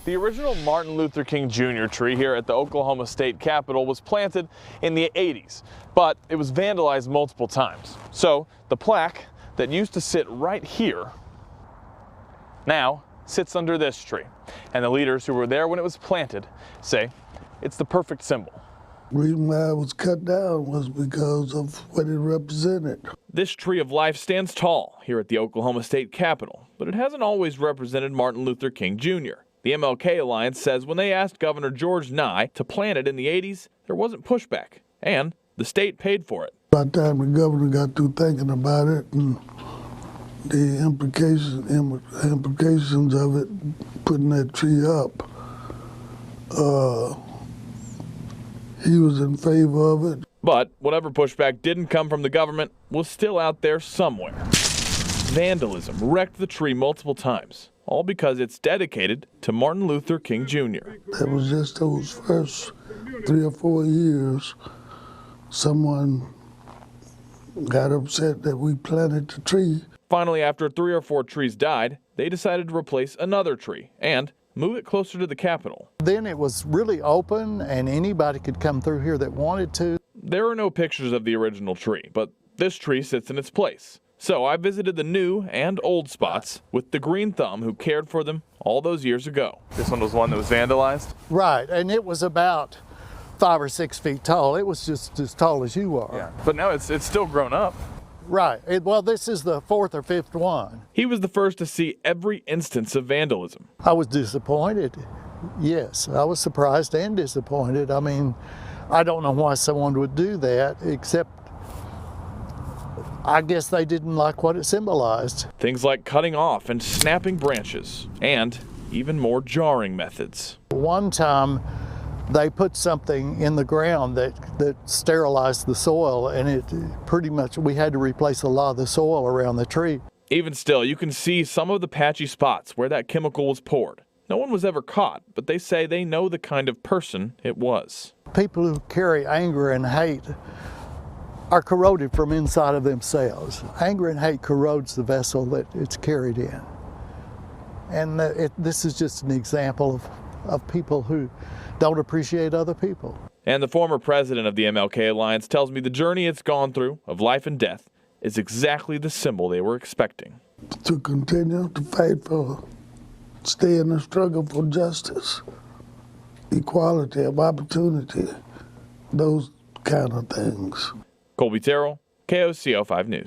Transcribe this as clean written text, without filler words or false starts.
The original Martin Luther King Jr. tree here at the Oklahoma State Capitol was planted in the 80s, but it was vandalized multiple times. So the plaque that used to sit right here now sits under this tree. And the leaders who were there when it was planted say it's the perfect symbol. The reason why it was cut down was because of what it represented. This tree of life stands tall here at the Oklahoma State Capitol, but it hasn't always represented Martin Luther King Jr. The MLK Alliance says when they asked Governor George Nye to plant it in the 80s, there wasn't pushback, and the state paid for it. By the time the governor got through thinking about it and the implications of it, putting that tree up, he was in favor of it. But whatever pushback didn't come from the government was still out there somewhere. Vandalism wrecked the tree multiple times, all because it's dedicated to Martin Luther King Jr. That was just those first 3 or 4 years. Someone got upset that we planted the tree. Finally, after 3 or 4 trees died, they decided to replace another tree and move it closer to the Capitol. Then it was really open and anybody could come through here that wanted to. There are no pictures of the original tree, but this tree sits in its place. So I visited the new and old spots with the Green Thumb who cared for them all those years ago. This one was one that was vandalized? Right, and it was about 5 or 6 feet tall. It was just as tall as you are. Yeah, but now it's still grown up. Right, well this is the 4th or 5th one. He was the first to see every instance of vandalism. I was disappointed. Yes, I was surprised and disappointed. I mean, I don't know why someone would do that, except I guess they didn't like what it symbolized. Things like cutting off and snapping branches, and even more jarring methods. One time they put something in the ground that sterilized the soil, and it pretty much, we had to replace a lot of the soil around the tree. Even still, you can see some of the patchy spots where that chemical was poured. No one was ever caught, but they say they know the kind of person it was. People who carry anger and hate are corroded from inside of themselves. Anger and hate corrodes the vessel that it's carried in. And this is just an example of people who don't appreciate other people. And the former president of the MLK Alliance tells me the journey it's gone through of life and death is exactly the symbol they were expecting. To continue to fight for, stay in the struggle for justice, equality of opportunity, those kind of things. Colby Terrell, KOCO 5 News.